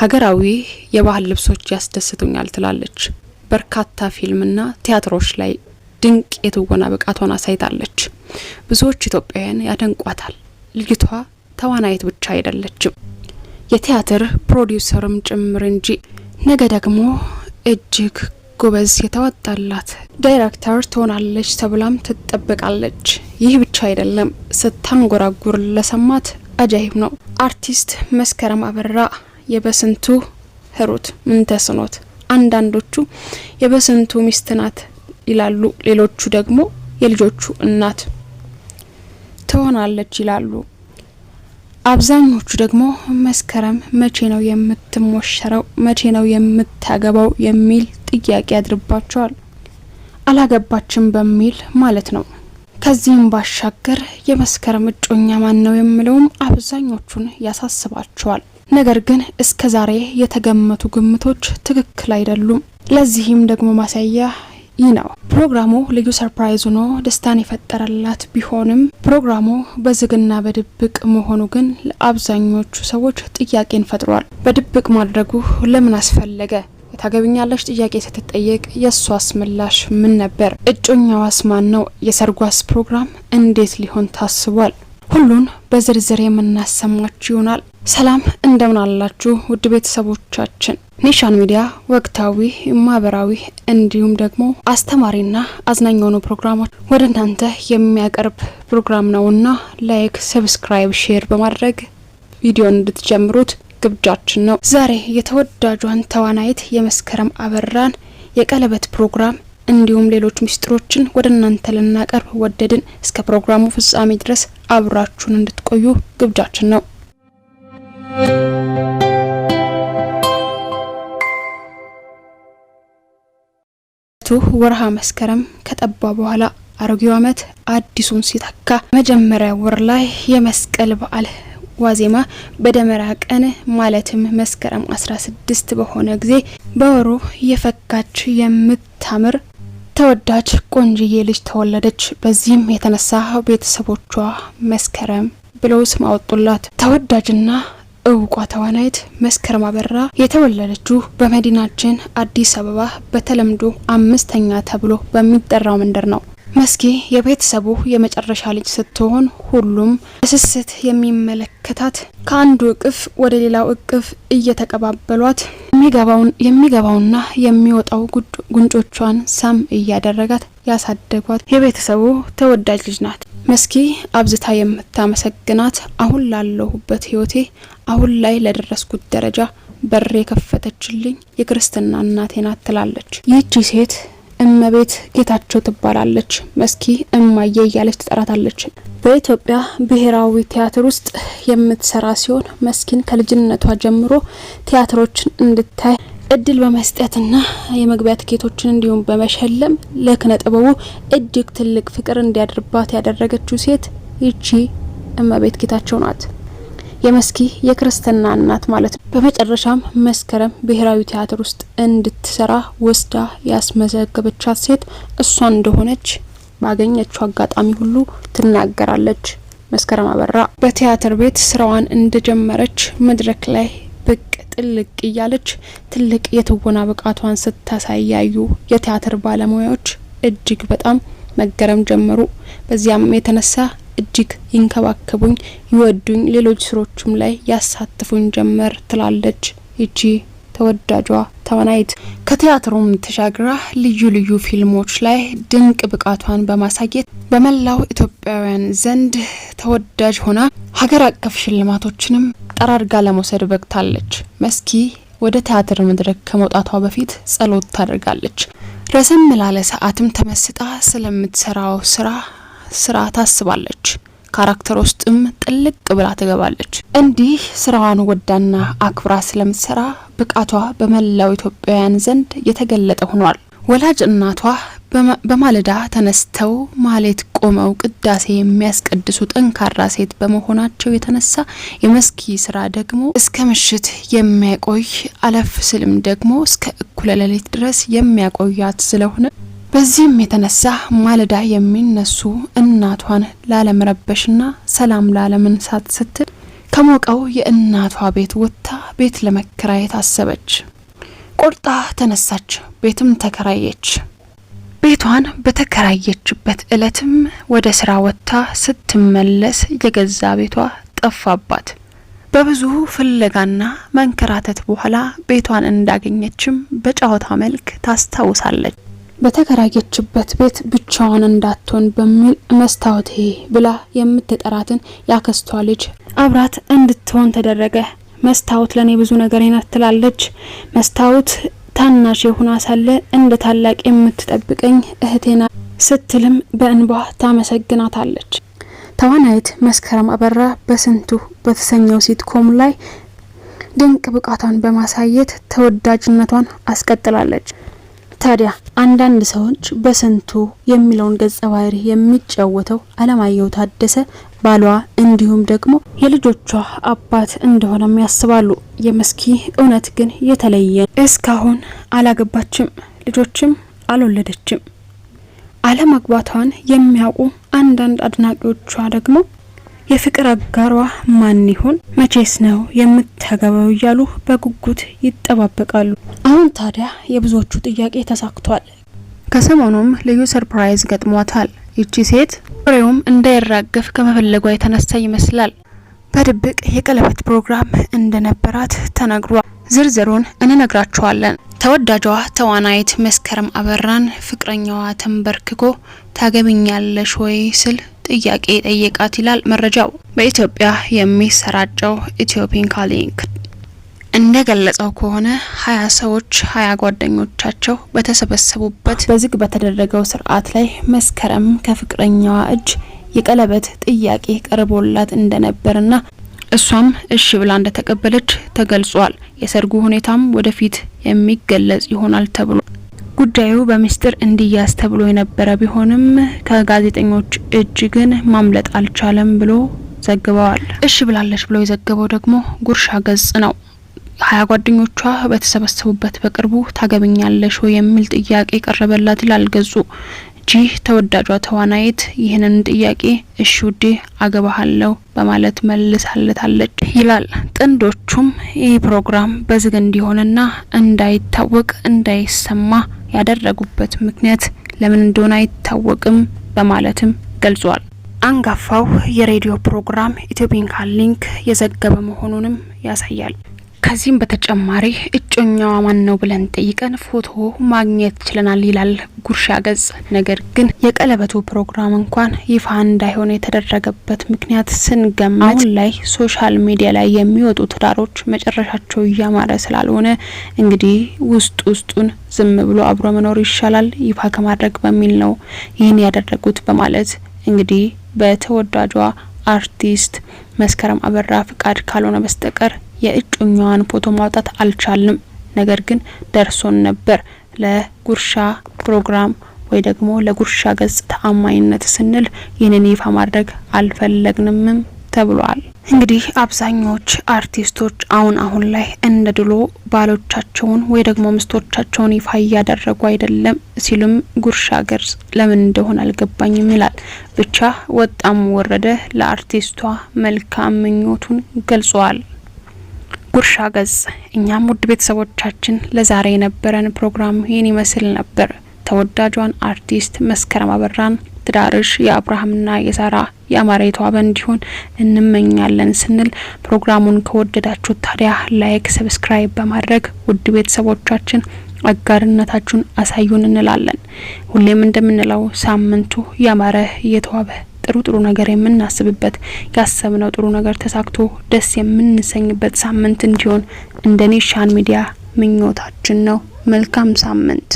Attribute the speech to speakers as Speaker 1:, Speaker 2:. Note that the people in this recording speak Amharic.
Speaker 1: ሀገራዊ የባህል ልብሶች ያስደስቱኛል ትላለች። በርካታ ፊልምና ቲያትሮች ላይ ድንቅ የትወና ብቃቷን አሳይታለች። ብዙዎች ኢትዮጵያውያን ያደንቋታል። ልጅቷ ተዋናይት ብቻ አይደለችም፣ የቲያትር ፕሮዲውሰርም ጭምር እንጂ። ነገ ደግሞ እጅግ ጎበዝ የተዋጣላት ዳይሬክተር ትሆናለች ተብላም ትጠበቃለች። ይህ ብቻ አይደለም፣ ስታንጎራጉር ለሰማት አጃይብ ነው። አርቲስት መስከረም አበራ የበስንቱ ህሩት ምንተስኖት፣ አንዳንዶቹ የበስንቱ ሚስት ናት ይላሉ፣ ሌሎቹ ደግሞ የልጆቹ እናት ትሆናለች ይላሉ። አብዛኞቹ ደግሞ መስከረም መቼ ነው የምትሞሸረው፣ መቼ ነው የምታገባው የሚል ጥያቄ ያድርባቸዋል። አላገባችም በሚል ማለት ነው። ከዚህም ባሻገር የመስከረም እጮኛ ማን ነው የሚለውም አብዛኞቹን ያሳስባቸዋል። ነገር ግን እስከ ዛሬ የተገመቱ ግምቶች ትክክል አይደሉም። ለዚህም ደግሞ ማሳያ ይህ ነው። ፕሮግራሙ ልዩ ሰርፕራይዝ ሆኖ ደስታን የፈጠረላት ቢሆንም ፕሮግራሙ በዝግና በድብቅ መሆኑ ግን ለአብዛኞቹ ሰዎች ጥያቄን ፈጥሯል። በድብቅ ማድረጉ ለምን አስፈለገ? የታገቢኛለሽ ጥያቄ ስትጠየቅ የሷስ ምላሽ ምን ነበር? እጮኛዋስ ማን ነው? የሰርጓስ ፕሮግራም እንዴት ሊሆን ታስቧል? ሁሉን በዝርዝር የምናሰማችሁ ይሆናል። ሰላም እንደምን አላችሁ ውድ ቤተሰቦቻችን። ኒሻን ሚዲያ ወቅታዊ፣ ማህበራዊ እንዲሁም ደግሞ አስተማሪና አዝናኝ የሆኑ ፕሮግራሞች ወደ እናንተ የሚያቀርብ ፕሮግራም ነውና ላይክ፣ ሰብስክራይብ፣ ሼር በማድረግ ቪዲዮን እንድትጀምሩት ግብዣችን ነው። ዛሬ የተወዳጇን ተዋናይት የመስከረም አበራን የቀለበት ፕሮግራም እንዲሁም ሌሎች ሚስጥሮችን ወደ እናንተ ልናቀርብ ወደድን። እስከ ፕሮግራሙ ፍጻሜ ድረስ አብራችሁን እንድትቆዩ ግብዣችን ነው። ወርሃ መስከረም ከጠባ በኋላ አሮጌው ዓመት አዲሱን ሲተካ መጀመሪያ ወር ላይ የመስቀል በዓል ዋዜማ በደመራ ቀን ማለትም መስከረም 16 በሆነ ጊዜ በወሩ የፈካች የምታምር ተወዳጅ ቆንጅዬ ልጅ ተወለደች። በዚህም የተነሳ ቤተሰቦቿ መስከረም ብለው ስም አወጡላት። ተወዳጅና እውቋ ተዋናይት መስከረም አበራ የተወለደችው በመዲናችን አዲስ አበባ በተለምዶ አምስተኛ ተብሎ በሚጠራው መንደር ነው። መስኪ የቤተሰቡ የመጨረሻ ልጅ ስትሆን ሁሉም በስስት የሚመለከታት ከአንዱ እቅፍ ወደ ሌላው እቅፍ እየተቀባበሏት የሚገባውና የሚወጣው ጉንጮቿን ሳም እያደረጋት ያሳደጓት የቤተሰቡ ተወዳጅ ልጅ ናት። መስኪ አብዝታ የምታመሰግናት አሁን ላለሁበት ህይወቴ፣ አሁን ላይ ለደረስኩት ደረጃ በር የከፈተችልኝ የክርስትና እናቴ ናት ትላለች። ይህቺ ሴት እመቤት ጌታቸው ትባላለች። መስኪ እማዬ እያለች ትጠራታለች። በኢትዮጵያ ብሔራዊ ቲያትር ውስጥ የምትሰራ ሲሆን መስኪን ከልጅነቷ ጀምሮ ቲያትሮችን እንድታይ እድል በመስጠትና የመግቢያ ትኬቶችን እንዲሁም በመሸለም ለኪነ ጥበቡ እጅግ ትልቅ ፍቅር እንዲያድርባት ያደረገችው ሴት ይቺ እመቤት ጌታቸው ናት። የመስኪ የክርስትና እናት ማለት ነው። በመጨረሻም መስከረም ብሔራዊ ቲያትር ውስጥ እንድትሰራ ወስዳ ያስመዘገበቻት ሴት እሷ እንደሆነች ባገኘችው አጋጣሚ ሁሉ ትናገራለች። መስከረም አበራ በቲያትር ቤት ስራዋን እንደጀመረች መድረክ ላይ ብቅ ጥልቅ እያለች ትልቅ የትወና ብቃቷን ስታሳያዩ የቲያትር ባለሙያዎች እጅግ በጣም መገረም ጀመሩ። በዚያም የተነሳ እጅግ ይንከባከቡኝ፣ ይወዱኝ፣ ሌሎች ስሮችም ላይ ያሳትፉኝ ጀመር ትላለች ይቺ ተወዳጇ ተዋናይት። ከቲያትሩም ተሻግራ ልዩ ልዩ ፊልሞች ላይ ድንቅ ብቃቷን በማሳየት በመላው ኢትዮጵያውያን ዘንድ ተወዳጅ ሆና ሀገር አቀፍ ሽልማቶችንም ጠራርጋ ለመውሰድ በቅታለች። መስኪ ወደ ቲያትር መድረክ ከመውጣቷ በፊት ጸሎት ታደርጋለች። ረዘም ላለ ሰዓትም ተመስጣ ስለምትሰራው ስራ ታስባለች። ካራክተር ውስጥም ጥልቅ ብላ ትገባለች። እንዲህ ስራዋን ወዳና አክብራ ስለምትሰራ ብቃቷ በመላው ኢትዮጵያውያን ዘንድ የተገለጠ ሆኗል። ወላጅ እናቷ በማለዳ ተነስተው ማሌት ቆመው ቅዳሴ የሚያስቀድሱ ጠንካራ ሴት በመሆናቸው የተነሳ የመስኪ ስራ ደግሞ እስከ ምሽት የሚያቆይ አለፍ ስልም ደግሞ እስከ እኩለ ሌሊት ድረስ የሚያቆያት ስለሆነ በዚህም የተነሳ ማለዳ የሚነሱ እናቷን ላለመረበሽና ሰላም ላለመንሳት ስትል ከሞቀው የእናቷ ቤት ወጥታ ቤት ለመከራየት አሰበች። ቆርጣ ተነሳች፣ ቤትም ተከራየች። ቤቷን በተከራየችበት እለትም ወደ ስራ ወጥታ ስትመለስ የገዛ ቤቷ ጠፋባት። በብዙ ፍለጋና መንከራተት በኋላ ቤቷን እንዳገኘችም በጨዋታ መልክ ታስታውሳለች። በተከራየችበት ቤት ብቻዋን እንዳትሆን በሚል መስታወቴ ብላ የምትጠራትን ያክስቷ ልጅ አብራት እንድትሆን ተደረገ። መስታወት ለኔ ብዙ ነገር ትላለች። መስታወት ታናሽ የሆና ሳለ እንደ ታላቅ የምትጠብቀኝ እህቴና ስትልም በእንባ ታመሰግናታለች። ተዋናይት መስከረም አበራ በስንቱ በተሰኘው ሲትኮም ላይ ድንቅ ብቃቷን በማሳየት ተወዳጅነቷን አስቀጥላለች። ታዲያ አንዳንድ ሰዎች በስንቱ የሚለውን ገጸ ባህሪ የሚጫወተው አለማየሁ ታደሰ ባሏ እንዲሁም ደግሞ የልጆቿ አባት እንደሆነም ያስባሉ። የመስኪ እውነት ግን የተለየ፣ እስካሁን አላገባችም፣ ልጆችም አልወለደችም። አለማግባቷን የሚያውቁ አንዳንድ አድናቂዎቿ ደግሞ የፍቅር አጋሯ ማን ይሆን፣ መቼስ ነው የምታገባው እያሉ በጉጉት ይጠባበቃሉ። አሁን ታዲያ የብዙዎቹ ጥያቄ ተሳክቷል። ከሰሞኑም ልዩ ሰርፕራይዝ ገጥሟታል። ይቺ ሴት ፍሬውም እንዳይራገፍ ከመፈለጓ የተነሳ ይመስላል በድብቅ የቀለበት ፕሮግራም እንደነበራት ተነግሯል። ዝርዝሩን እንነግራችኋለን። ተወዳጇ ተዋናይት መስከረም አበራን ፍቅረኛዋ ተንበርክኮ ታገቢኛለሽ ወይ ስል ጥያቄ ጠየቃት ይላል መረጃው። በኢትዮጵያ የሚሰራጨው ኢትዮፒካ ሊንክ እንደገለጸው ከሆነ 20 ሰዎች 20 ጓደኞቻቸው በተሰበሰቡበት በዝግ በተደረገው ስርዓት ላይ መስከረም ከፍቅረኛዋ እጅ የቀለበት ጥያቄ ቀርቦላት እንደነበርና እሷም እሺ ብላ እንደተቀበለች ተገልጿል። የሰርጉ ሁኔታም ወደፊት የሚገለጽ ይሆናል ተብሎ ጉዳዩ በሚስጥር እንዲያዝ ተብሎ የነበረ ቢሆንም ከጋዜጠኞች እጅ ግን ማምለጥ አልቻለም ብሎ ዘግበዋል። እሺ ብላለች ብሎ የዘገበው ደግሞ ጉርሻ ገጽ ነው። 20 ጓደኞቿ በተሰበሰቡበት በቅርቡ ታገቢኛለሽ ወይ የሚል ጥያቄ ቀረበላት ይላል ገጹ። ተወዳጇ ተዋናይት ይህንን ጥያቄ እሺ ውዴ አገባሃለሁ በማለት መልሳለታለች ይላል። ጥንዶቹም ይህ ፕሮግራም በዝግ እንዲሆንና እንዳይታወቅ እንዳይሰማ ያደረጉበት ምክንያት ለምን እንደሆነ አይታወቅም በማለትም ገልጿል። አንጋፋው የሬዲዮ ፕሮግራም ኢትዮፒካ ሊንክ የዘገበ መሆኑንም ያሳያል። ከዚህም በተጨማሪ እጮኛዋ ማን ነው ብለን ጠይቀን ፎቶ ማግኘት ችለናል ይላል ጉርሻ ገጽ። ነገር ግን የቀለበቱ ፕሮግራም እንኳን ይፋ እንዳይሆን የተደረገበት ምክንያት ስንገምት አሁን ላይ ሶሻል ሚዲያ ላይ የሚወጡ ትዳሮች መጨረሻቸው እያማረ ስላልሆነ እንግዲህ ውስጡን ዝም ብሎ አብሮ መኖር ይሻላል ይፋ ከማድረግ በሚል ነው ይህን ያደረጉት በማለት እንግዲህ በተወዳጇ አርቲስት መስከረም አበራ ፍቃድ ካልሆነ በስተቀር የእጮኛዋን ፎቶ ማውጣት አልቻልንም። ነገር ግን ደርሶን ነበር። ለጉርሻ ፕሮግራም ወይ ደግሞ ለጉርሻ ገጽ ተአማኝነት ስንል ይህንን ይፋ ማድረግ አልፈለግንም ተብሏል። እንግዲህ አብዛኞች አርቲስቶች አሁን ላይ እንደ ድሎ ባሎቻቸውን ወይ ደግሞ ሚስቶቻቸውን ይፋ እያደረጉ አይደለም ሲሉም ጉርሻ ገጽ ለምን እንደሆነ አልገባኝም ይላል። ብቻ ወጣም ወረደ ለአርቲስቷ መልካም ምኞቱን ገልጿል ጉርሻ ገጽ። እኛም ውድ ቤተሰቦቻችን ለዛሬ የነበረን ፕሮግራም ይህን ይመስል ነበር። ተወዳጇን አርቲስት መስከረም አበራን ትዳርሽ የአብርሃምና የሳራ ያማረ የተዋበ እንዲሆን እንመኛለን ስንል ፕሮግራሙን ከወደዳችሁ ታዲያ ላይክ፣ ሰብስክራይብ በማድረግ ውድ ቤተሰቦቻችን አጋርነታችሁን አሳዩን እንላለን። ሁሌም እንደምንለው ሳምንቱ ያማረ የተዋበ ጥሩ ነገር የምናስብበት ያሰብነው ጥሩ ነገር ተሳክቶ ደስ የምንሰኝበት ሳምንት እንዲሆን እንደኔ ሻን ሚዲያ ምኞታችን ነው። መልካም ሳምንት።